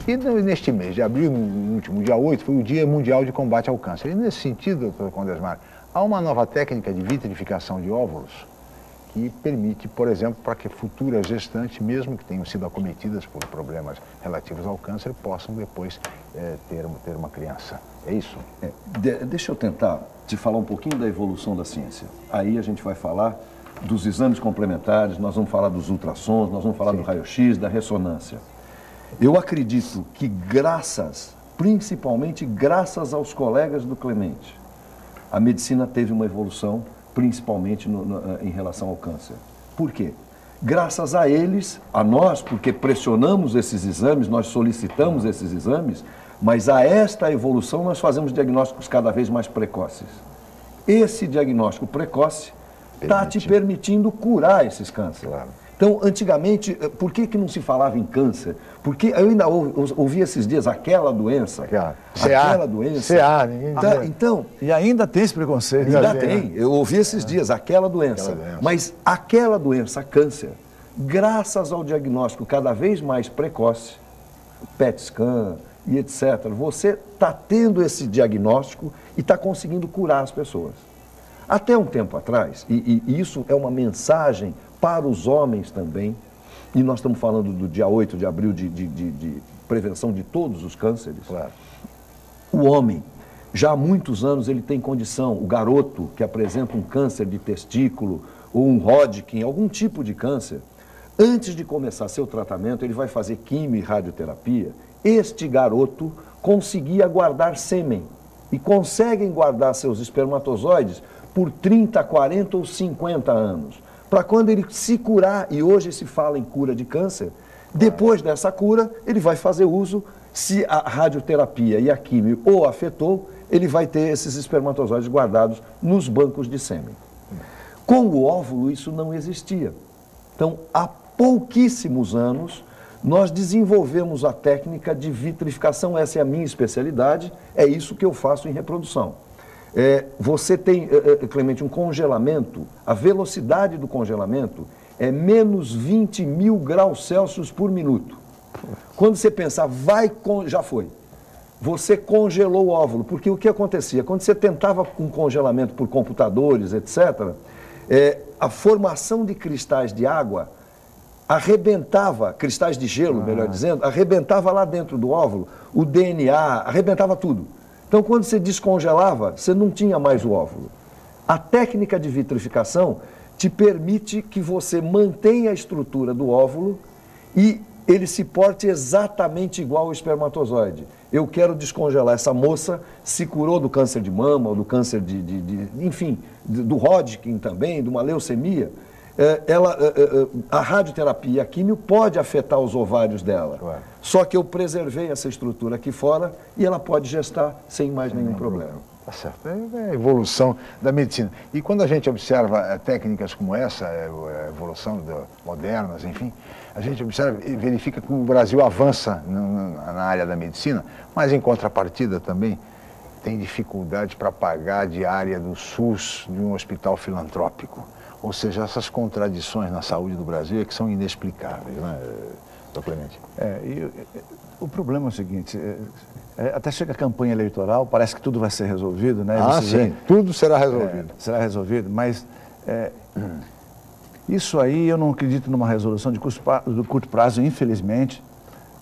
E neste mês de abril, no último dia 8, foi o Dia Mundial de Combate ao Câncer. E nesse sentido, doutor Condesmar, há uma nova técnica de vitrificação de óvulos que permite, por exemplo, para que futuras gestantes, mesmo que tenham sido acometidas por problemas relativos ao câncer, possam depois ter uma criança. É isso? Deixa eu tentar te falar um pouquinho da evolução da ciência. Aí a gente vai falar dos exames complementares, nós vamos falar dos ultrassons, nós vamos falar do raio-x, da ressonância. Eu acredito que principalmente graças aos colegas do Clemente, a medicina teve uma evolução, principalmente em relação ao câncer. Por quê? Graças a eles, a nós, porque pressionamos esses exames, nós solicitamos esses exames, mas a esta evolução nós fazemos diagnósticos cada vez mais precoces. Esse diagnóstico precoce está te permitindo curar esses cânceres. Claro. Então, antigamente, por que não se falava em câncer? Porque eu ainda ouvi esses dias aquela doença. Aquela doença. CA, ninguém diz. Então, e ainda tem esse preconceito. Ainda tem. Eu ouvi esses dias, aquela doença. Mas aquela doença, câncer, graças ao diagnóstico cada vez mais precoce, PET scan e etc., você está tendo esse diagnóstico e está conseguindo curar as pessoas. Até um tempo atrás, e isso é uma mensagem para os homens também, e nós estamos falando do dia 8 de abril de prevenção de todos os cânceres. Claro. O homem, já há muitos anos, ele tem condição, o garoto que apresenta um câncer de testículo ou um Hodgkin, algum tipo de câncer, antes de começar seu tratamento, ele vai fazer quimio e radioterapia. Este garoto conseguia guardar sêmen e conseguem guardar seus espermatozoides por 30, 40 ou 50 anos. Para quando ele se curar, e hoje se fala em cura de câncer, depois dessa cura, ele vai fazer uso, se a radioterapia e a químio o afetou, ele vai ter esses espermatozoides guardados nos bancos de sêmen. Com o óvulo, isso não existia. Então, há pouquíssimos anos, nós desenvolvemos a técnica de vitrificação, essa é a minha especialidade, é isso que eu faço em reprodução. Você tem, Clemente, um congelamento, a velocidade do congelamento é menos 20.000 graus Celsius por minuto. Quando você pensar, já foi. você congelou o óvulo, porque o que acontecia? Quando você tentava um congelamento por computadores, etc., a formação de cristais de água arrebentava, cristais de gelo, melhor dizendo, arrebentava lá dentro do óvulo, o DNA, arrebentava tudo. Então, quando você descongelava, você não tinha mais o óvulo. A técnica de vitrificação te permite que você mantenha a estrutura do óvulo e ele se porte exatamente igual ao espermatozoide. Eu quero descongelar. Essa moça se curou do câncer de mama, ou do câncer enfim, do Hodgkin também, de uma leucemia. A radioterapia e a químio pode afetar os ovários dela. Claro. Só que eu preservei essa estrutura aqui fora e ela pode gestar sem mais nenhum problema. Tá certo. É a evolução da medicina. E quando a gente observa técnicas como essa, a evolução modernas, enfim, a gente observa e verifica que o Brasil avança na área da medicina, mas em contrapartida também tem dificuldade para pagar a diária do SUS de um hospital filantrópico. Ou seja, essas contradições na saúde do Brasil é que são inexplicáveis, né, Dr. Clemente? O problema é o seguinte, até chega a campanha eleitoral, parece que tudo vai ser resolvido, né? Sim, tudo será resolvido. Será resolvido, mas isso aí eu não acredito numa resolução de curto prazo, infelizmente,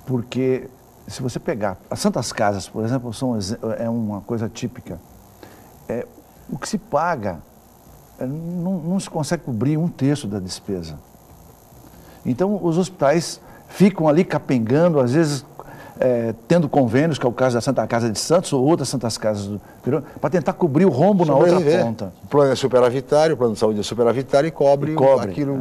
porque se você pegar, as Santas Casas, por exemplo, é uma coisa típica. O que se paga não se consegue cobrir 1/3 da despesa. Então, os hospitais ficam ali capengando, às vezes tendo convênios, que é o caso da Santa Casa de Santos ou outras Santas Casas do interior, para tentar cobrir o rombo na outra ponta. O plano é superavitário, o plano de saúde é superavitário e cobre. Aquilo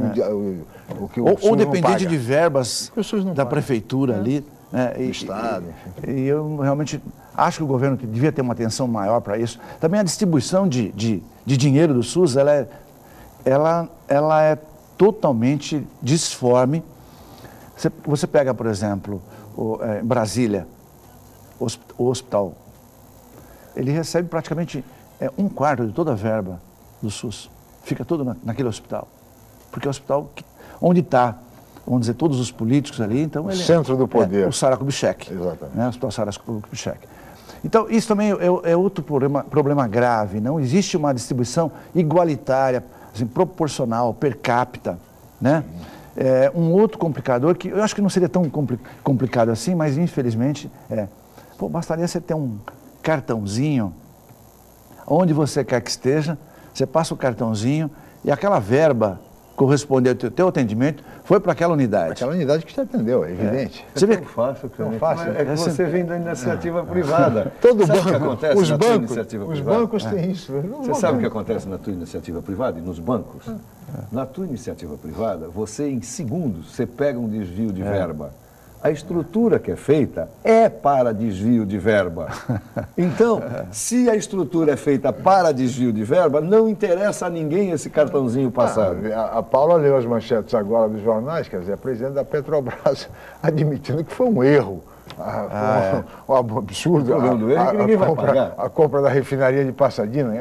o que o ou dependente de verbas da prefeitura ali. Do Estado. E eu realmente acho que o governo devia ter uma atenção maior para isso. Também a distribuição de dinheiro do SUS, ela é totalmente disforme. Você pega, por exemplo, Brasília, o hospital, ele recebe praticamente 1/4 de toda a verba do SUS. Fica todo naquele hospital. Porque é o hospital onde está, vamos dizer, todos os políticos ali. Então o centro do poder. O Sara Kubitschek. Exatamente. O hospital Sara Kubitschek. Então, isso também é outro problema grave. Não existe uma distribuição igualitária, assim, proporcional, per capita, né? Um outro complicador, que eu acho que não seria tão complicado assim, mas infelizmente bastaria você ter um cartãozinho, onde você quer que esteja, você passa o cartãozinho e aquela verba correspondente ao teu atendimento foi para aquela unidade. Aquela unidade que te atendeu, é evidente. Você vê tão fácil, tão fácil. É que você vem da iniciativa privada. Todo sabe banco, o que acontece os na bancos, tua iniciativa os privada? bancos têm isso. Você sabe o que acontece na tua iniciativa privada e nos bancos? Na tua iniciativa privada, você em segundos, você pega um desvio de verba. A estrutura que é feita é para desvio de verba. Então, se a estrutura é feita para desvio de verba, não interessa a ninguém esse cartãozinho passado. A Paula leu as manchetes agora dos jornais, quer dizer, a presidente da Petrobras admitindo que foi um erro. Um absurdo. A compra da refinaria de Passadina.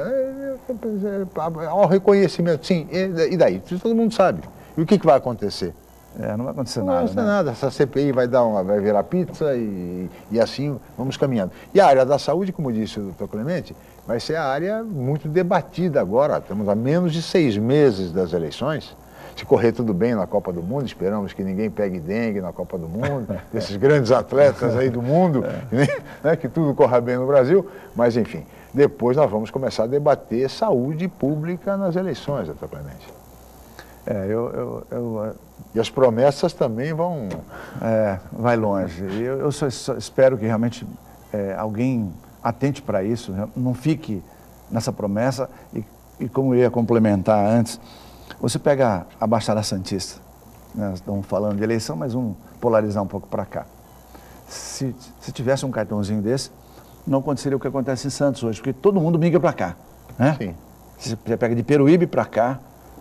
Ao reconhecimento, sim. E daí? Todo mundo sabe. E o que vai acontecer? Não vai acontecer nada. Não vai acontecer nada. Essa CPI vai virar pizza e assim vamos caminhando. E a área da saúde, como disse o doutor Clemente, vai ser a área muito debatida agora. Estamos a menos de 6 meses das eleições. Se correr tudo bem na Copa do Mundo, esperamos que ninguém pegue dengue na Copa do Mundo, esses grandes atletas aí do mundo, né, que tudo corra bem no Brasil. Mas, enfim, depois nós vamos começar a debater saúde pública nas eleições, doutor Clemente. E as promessas também vão... vai longe. Eu só espero que realmente alguém atente para isso, não fique nessa promessa. E como eu ia complementar antes, você pega a Baixada Santista, né? Nós estamos falando de eleição, mas vamos polarizar um pouco para cá. Se tivesse um cartãozinho desse, não aconteceria o que acontece em Santos hoje, porque todo mundo migra para cá, né? Sim. Você pega de Peruíbe para cá,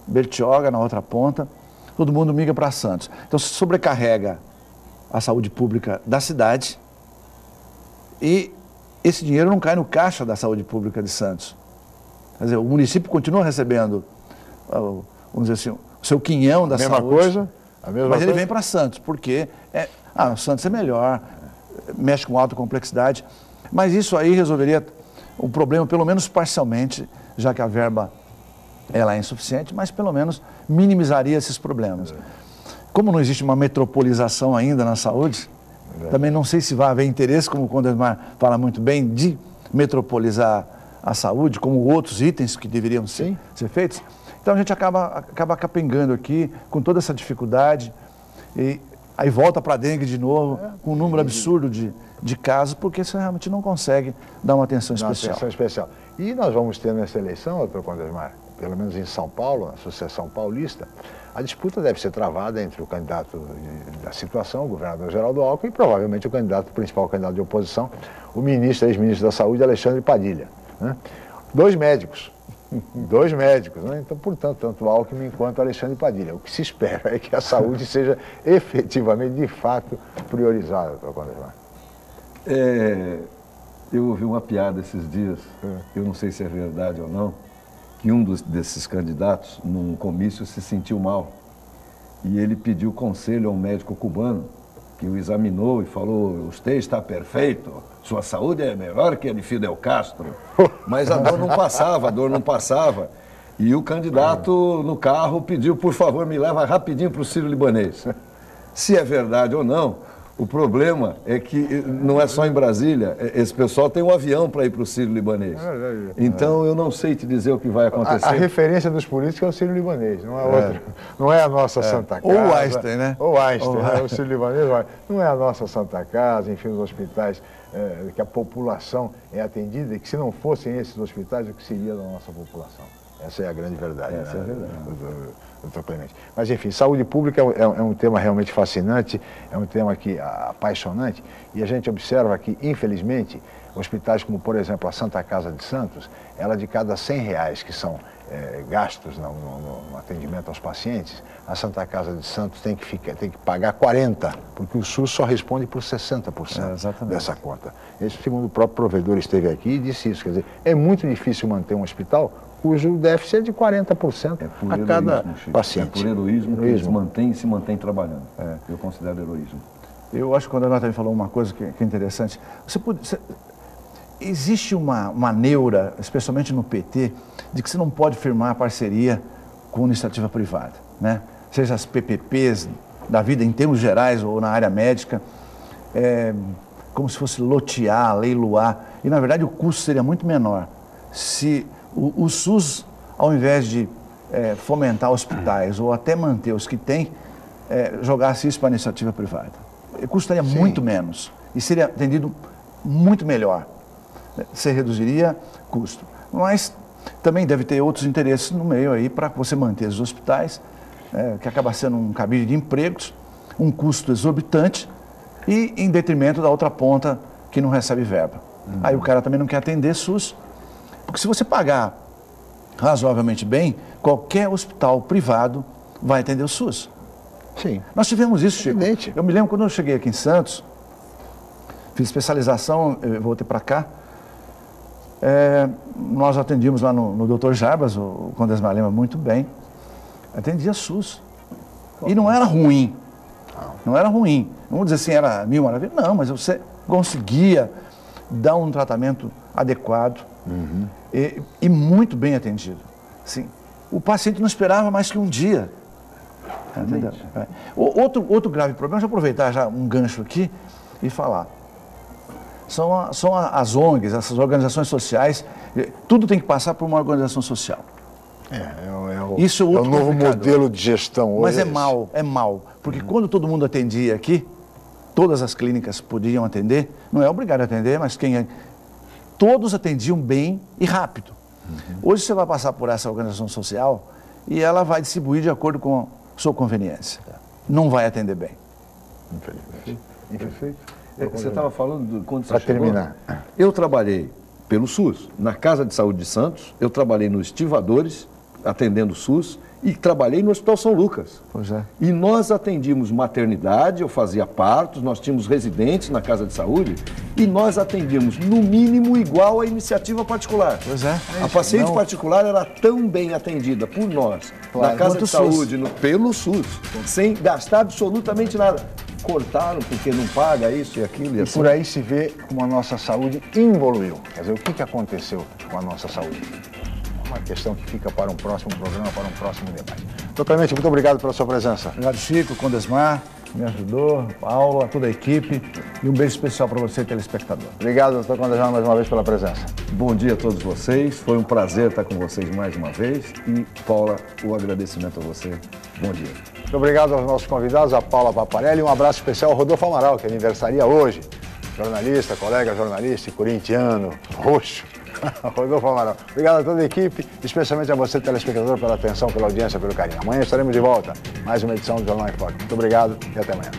Bertioga na outra ponta, todo mundo migra para Santos. Então se sobrecarrega a saúde pública da cidade e esse dinheiro não cai no caixa da saúde pública de Santos. Quer dizer, o município continua recebendo, vamos dizer assim, o seu quinhão da saúde. A mesma mas coisa. ele vem para Santos, porque o Santos é melhor, mexe com alta complexidade. Mas isso aí resolveria o problema, pelo menos parcialmente, já que a verba ela é insuficiente, mas pelo menos minimizaria esses problemas. Como não existe uma metropolização ainda na saúde, também não sei se vai haver interesse, como o Condesmar fala muito bem, de metropolizar a saúde, como outros itens que deveriam ser feitos. Então a gente acaba capengando aqui com toda essa dificuldade e aí volta para a dengue de novo, com um número absurdo de casos, porque você realmente não consegue dar uma atenção especial. E nós vamos ter nessa eleição, doutor Condesmar, pelo menos em São Paulo, na Associação Paulista, a disputa deve ser travada entre o candidato da situação, o governador Geraldo Alckmin, e provavelmente o principal candidato de oposição, o ex-ministro da Saúde, Alexandre Padilha. Né? Dois médicos, né? Então, portanto, tanto Alckmin quanto Alexandre Padilha. O que se espera é que a saúde seja efetivamente, de fato, priorizada, doutor Condesmar. Eu ouvi uma piada esses dias, eu não sei se é verdade ou não, que um desses candidatos, num comício, se sentiu mal. E ele pediu conselho a um médico cubano, que o examinou e falou: "Você está perfeito, sua saúde é melhor que a de Fidel Castro." Mas a dor não passava. E o candidato no carro pediu: "Por favor, me leva rapidinho para o Sírio-Libanês." Se é verdade ou não, o problema é que não é só em Brasília, esse pessoal tem um avião para ir para o Sírio-Libanês. Então eu não sei te dizer o que vai acontecer. A referência dos políticos é o Sírio-Libanês, não é outro. Não é a nossa Santa Casa. Ou Einstein, né? Ou Einstein, o Sírio-Libanês não é a nossa Santa Casa, enfim, os hospitais que a população é atendida, e que se não fossem esses hospitais, o que seria da nossa população? Essa é a grande verdade. Essa é a verdade. Doutor Clemente. Mas, enfim, saúde pública é um tema realmente fascinante, é um tema apaixonante, e a gente observa que, infelizmente, hospitais como, por exemplo, a Santa Casa de Santos, ela, de cada R$100 que são gastos no atendimento aos pacientes, a Santa Casa de Santos tem que pagar 40%, porque o SUS só responde por 60% dessa conta. Isso, segundo o próprio provedor, esteve aqui e disse isso. Quer dizer, é muito difícil manter um hospital cujo déficit é de 40% a cada paciente. É por heroísmo que eles se mantém trabalhando. Eu considero heroísmo. Eu acho que quando a Nata falou uma coisa que é interessante, existe uma neura, especialmente no PT, de que você não pode firmar parceria com iniciativa privada, né? Seja as PPPs da vida em termos gerais ou na área médica, como se fosse lotear, leiloar, e na verdade o custo seria muito menor se o SUS, ao invés de fomentar hospitais ou até manter os que tem, jogasse isso para a iniciativa privada. Custaria muito menos e seria atendido muito melhor. Você reduziria custo. Mas também deve ter outros interesses no meio aí para você manter os hospitais, que acaba sendo um cabide de empregos, um custo exorbitante e em detrimento da outra ponta que não recebe verba. Aí o cara também não quer atender SUS. Porque se você pagar razoavelmente bem, qualquer hospital privado vai atender o SUS. Sim. Nós tivemos isso, Chico. Eu me lembro quando eu cheguei aqui em Santos, fiz especialização, voltei para cá, nós atendíamos lá no Dr. Jarbas, o Condesmar lembra muito bem, atendia SUS. E não era ruim. Não era ruim. Não vou dizer assim, era mil maravilhas. Não, mas você conseguia dar um tratamento adequado. E muito bem atendido. Sim. O paciente não esperava mais que um dia. Outro grave problema, deixa eu aproveitar já um gancho aqui e falar. São as ONGs, essas organizações sociais, tudo tem que passar por uma organização social. Isso é outro novo modelo de gestão hoje. Mas é mal, porque quando todo mundo atendia aqui, todas as clínicas podiam atender, não é obrigado a atender, mas todos atendiam bem e rápido. Hoje você vai passar por essa organização social e ela vai distribuir de acordo com a sua conveniência. Não vai atender bem. Infelizmente. Você estava falando quando você Para chegou. terminar. Eu trabalhei pelo SUS, na Casa de Saúde de Santos, eu trabalhei nos Estivadores, atendendo o SUS, e trabalhei no Hospital São Lucas. Pois é. E nós atendíamos maternidade, eu fazia partos, nós tínhamos residentes na Casa de Saúde e nós atendíamos no mínimo igual à iniciativa particular. Pois é. A paciente particular era tão bem atendida por nós, na Casa de Saúde, pelo SUS, sem gastar absolutamente nada. cortaram porque não paga isso e aquilo. E assim. por aí se vê como a nossa saúde evoluiu. Quer dizer, o que aconteceu com a nossa saúde? É uma questão que fica para um próximo programa, para um próximo debate. Doutor Clemente, muito obrigado pela sua presença. Obrigado, Chico, Condesmar, me ajudou, Paulo, a toda a equipe. E um beijo especial para você, telespectador. Obrigado, doutor Condesmar, mais uma vez pela presença. Bom dia a todos vocês. Foi um prazer estar com vocês mais uma vez. E, Paula, o agradecimento a você. Bom dia. Muito obrigado aos nossos convidados, a Paula Paparelli, e um abraço especial ao Rodolfo Amaral, que aniversaria hoje. Jornalista, colega jornalista e corintiano, roxo. Rodolfo Amaral. Obrigado a toda a equipe, especialmente a você, telespectador, pela atenção, pela audiência, pelo carinho. Amanhã estaremos de volta. Mais uma edição do Jornal em Foque. Muito obrigado e até amanhã.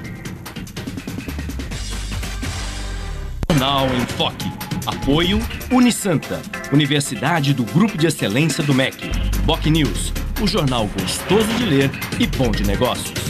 Jornal em Foque. Apoio Unisanta, Universidade do Grupo de Excelência do MEC. Boc News, o jornal gostoso de ler e bom de negócios.